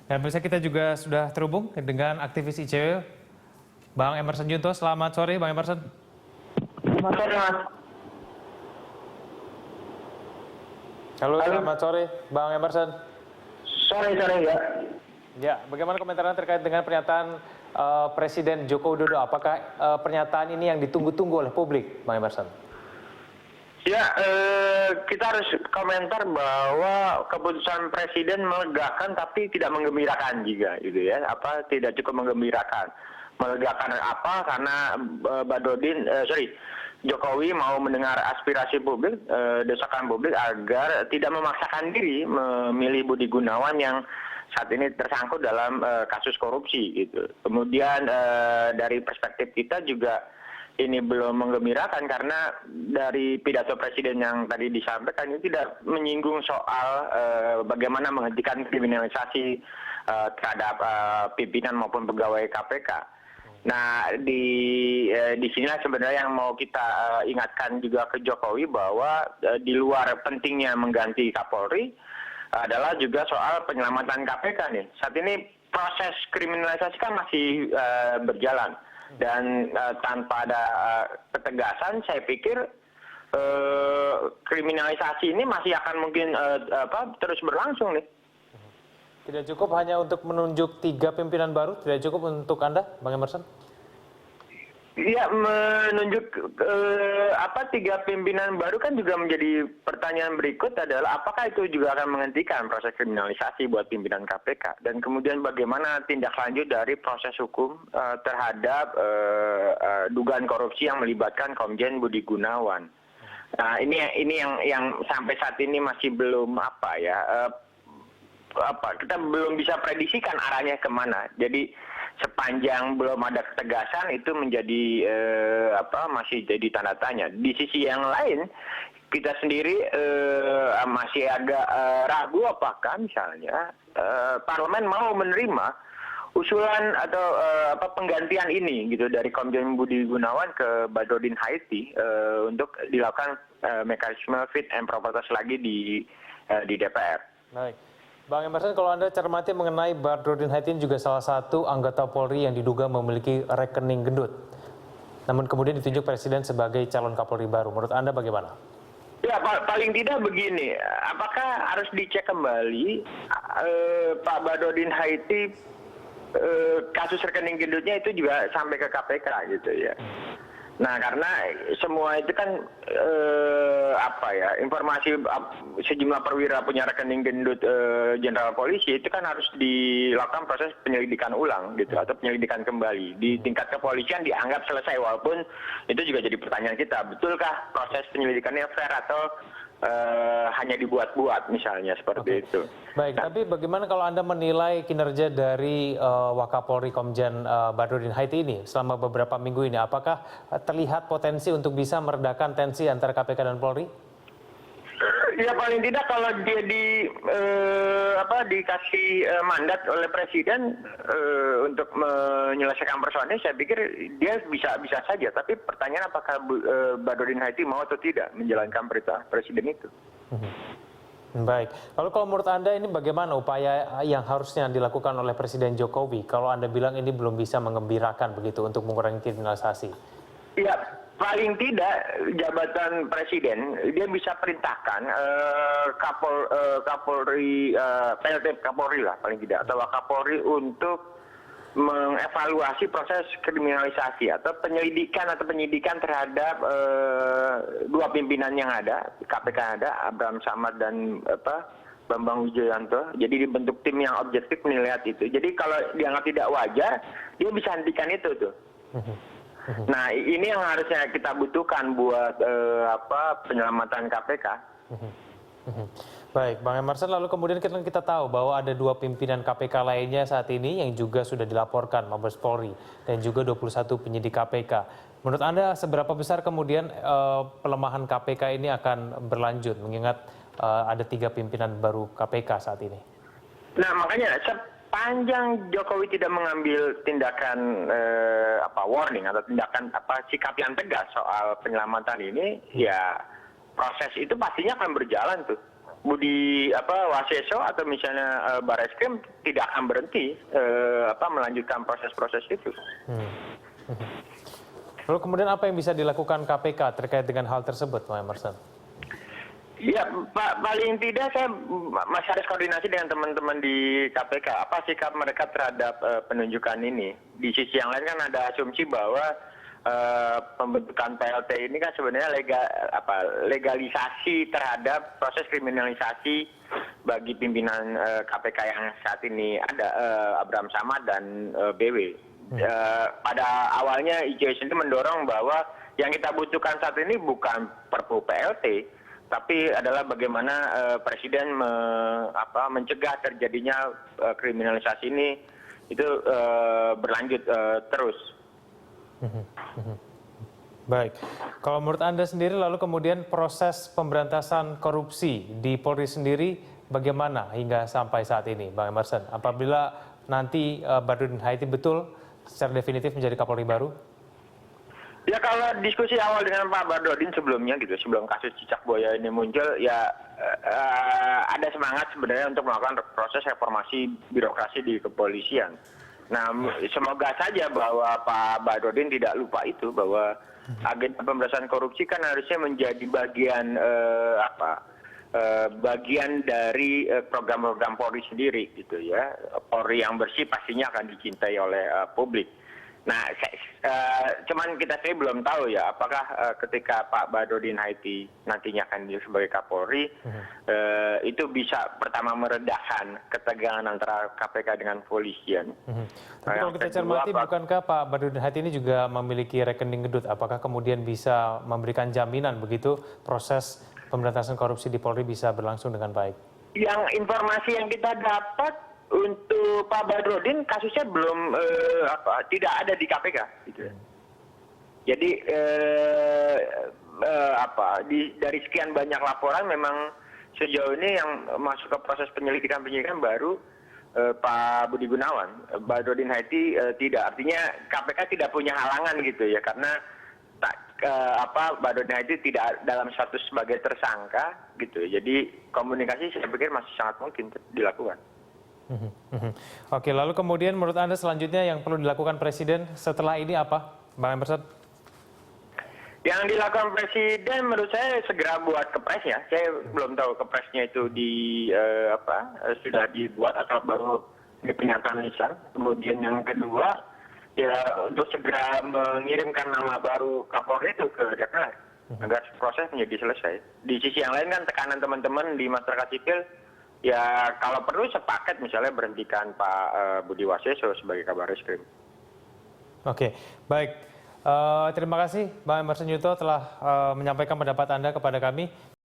Dan pemirsa kita juga sudah terhubung dengan aktivis ICW, Bang Emerson Junto. Selamat sore, Bang Emerson. Selamat sore, Mas. Halo, selamat sore, Bang Emerson. Sore ya. Ya, bagaimana komentarnya terkait dengan pernyataan Presiden Joko Widodo? Apakah pernyataan ini yang ditunggu-tunggu oleh publik, Bang Emerson? Ya, kita harus komentar bahwa keputusan Presiden melegakan tapi tidak menggembirakan juga, gitu ya. Tidak cukup menggembirakan. Melegakan apa? Karena Jokowi mau mendengar aspirasi publik, desakan publik agar tidak memaksakan diri memilih Budi Gunawan yang saat ini tersangkut dalam kasus korupsi, gitu. Kemudian dari perspektif kita juga ini belum menggembirakan karena dari pidato Presiden yang tadi disampaikan ini tidak menyinggung soal bagaimana menghentikan kriminalisasi terhadap pimpinan maupun pegawai KPK. Nah, di sinilah sebenarnya yang mau kita ingatkan juga ke Jokowi bahwa di luar pentingnya mengganti Kapolri adalah juga soal penyelamatan KPK nih. Saat ini proses kriminalisasi kan masih berjalan. Dan tanpa ada ketegasan, saya pikir kriminalisasi ini masih akan mungkin terus berlangsung nih. Tidak cukup hanya untuk menunjuk 3 pimpinan baru, tidak cukup untuk Anda, Bang Emerson? Ya, menunjuk 3 pimpinan baru kan juga menjadi pertanyaan berikut adalah apakah itu juga akan menghentikan proses kriminalisasi buat pimpinan KPK dan kemudian bagaimana tindak lanjut dari proses hukum terhadap dugaan korupsi yang melibatkan Komjen Budi Gunawan. Nah, ini yang sampai saat ini masih belum kita belum bisa prediksikan arahnya kemana. Jadi sepanjang belum ada ketegasan itu menjadi masih jadi tanda tanya. Di sisi yang lain kita sendiri masih agak ragu apakah misalnya parlemen mau menerima usulan atau penggantian ini gitu dari Komjen Budi Gunawan ke Badrodin Haiti untuk dilakukan mekanisme fit and proper test lagi di DPR. Baik. Bang Emerson, kalau Anda cermati mengenai Badrodin Haiti juga salah satu anggota Polri yang diduga memiliki rekening gendut. Namun kemudian ditunjuk Presiden sebagai calon Kapolri baru. Menurut Anda bagaimana? Ya, paling tidak begini. Apakah harus dicek kembali Pak Badrodin Haiti kasus rekening gendutnya itu juga sampai ke KPK gitu ya. Nah, karena semua itu kan informasi sejumlah perwira punya rekening gendut jenderal polisi itu kan harus dilakukan proses penyelidikan ulang gitu atau penyelidikan kembali di tingkat kepolisian dianggap selesai walaupun itu juga jadi pertanyaan kita, betulkah proses penyelidikannya fair atau hanya dibuat-buat misalnya seperti itu. Baik, tapi bagaimana kalau Anda menilai kinerja dari Wakapolri Komjen Badrodin Haiti ini selama beberapa minggu ini? Apakah terlihat potensi untuk bisa meredakan tensi antara KPK dan Polri? Ya paling tidak kalau dia dikasih mandat oleh Presiden untuk menyelesaikan persoalan ini, saya pikir dia bisa saja. Tapi pertanyaan apakah Badrodin Haiti mau atau tidak menjalankan perintah Presiden itu? Baik. Lalu kalau menurut Anda ini bagaimana upaya yang harusnya dilakukan oleh Presiden Jokowi? Kalau Anda bilang ini belum bisa mengembirakan begitu untuk mengurangi kriminalisasi. Ya, paling tidak jabatan Presiden dia bisa perintahkan Kapolri, PLT Kapolri lah paling tidak, atau Wakapolri untuk mengevaluasi proses kriminalisasi atau penyidikan terhadap 2 pimpinan yang ada, KPK yang ada, Abraham Samad dan Bambang Wijoyanto. Jadi dibentuk tim yang objektif menilai itu. Jadi kalau dianggap tidak wajar, dia bisa hentikan itu tuh. Nah, ini yang harusnya kita butuhkan buat penyelamatan KPK. Baik, Bang Emerson, lalu kemudian kita tahu bahwa ada 2 pimpinan KPK lainnya saat ini yang juga sudah dilaporkan Mabes Polri dan juga 21 penyidik KPK. Menurut Anda seberapa besar kemudian pelemahan KPK ini akan berlanjut mengingat ada 3 pimpinan baru KPK saat ini? Nah, makanya sepanjang Jokowi tidak mengambil tindakan warning atau tindakan sikap yang tegas soal penyelamatan ini, ya proses itu pastinya akan berjalan tuh. Budi Waseso atau misalnya Barreskrim tidak akan berhenti melanjutkan proses-proses itu. Lalu kemudian apa yang bisa dilakukan KPK terkait dengan hal tersebut, Pak Emerson? Ya, Pak, paling tidak saya masih harus koordinasi dengan teman-teman di KPK. Apa sikap mereka terhadap penunjukan ini? Di sisi yang lain kan ada asumsi bahwa pembentukan PLT ini kan sebenarnya legalisasi terhadap proses kriminalisasi bagi pimpinan KPK yang saat ini ada, Abraham Samad dan BW. Pada awalnya ICW sendiri mendorong bahwa yang kita butuhkan saat ini bukan Perpu PLT, tapi adalah bagaimana Presiden mencegah terjadinya kriminalisasi ini itu berlanjut terus. Baik, kalau menurut Anda sendiri lalu kemudian proses pemberantasan korupsi di Polri sendiri bagaimana hingga sampai saat ini, Bang Emerson? Apabila nanti Badrodin Haiti betul secara definitif menjadi Kapolri baru? Ya kalau diskusi awal dengan Pak Badrodin sebelumnya gitu, sebelum kasus cicak buaya ini muncul, ya ada semangat sebenarnya untuk melakukan proses reformasi birokrasi di kepolisian. Nah, semoga saja bahwa Pak Badrodin tidak lupa itu, bahwa agenda pemberantasan korupsi kan harusnya menjadi bagian dari program-program Polri sendiri gitu ya. Polri yang bersih pastinya akan dicintai oleh publik. Nah, cuman kita sendiri belum tahu ya, apakah ketika Pak Badrodin Haiti nantinya akan dipilih sebagai Kapolri, itu bisa pertama meredakan ketegangan antara KPK dengan kepolisian. Tapi kalau kita cermati, bukankah Pak Badrodin Haiti ini juga memiliki rekening gedut? Apakah kemudian bisa memberikan jaminan begitu proses pemberantasan korupsi di Polri bisa berlangsung dengan baik? Yang informasi yang kita dapat untuk Pak Badrodin kasusnya belum tidak ada di KPK gitu. Jadi dari sekian banyak laporan memang sejauh ini yang masuk ke proses penyelidikan baru Pak Budi Gunawan. Badrodin Haiti tidak, artinya KPK tidak punya halangan gitu ya, karena Badrodin Haiti tidak dalam status sebagai tersangka gitu. Jadi komunikasi saya pikir masih sangat mungkin dilakukan. Oke, lalu kemudian menurut Anda selanjutnya yang perlu dilakukan Presiden setelah ini apa, Bang Emerson? Yang dilakukan Presiden menurut saya segera buat kepres ya. Saya belum tahu kepresnya itu sudah dibuat atau baru dipingatkan lisan. Kemudian yang kedua ya untuk segera mengirimkan nama baru Kapolri itu ke DPR agar proses menjadi selesai. Di sisi yang lain kan tekanan teman-teman di masyarakat sipil, ya kalau perlu sepaket misalnya berhentikan Pak Budi Waseso sebagai Kabar Reskrim. Oke, baik. Terima kasih Bang Emerson Yuto telah menyampaikan pendapat Anda kepada kami.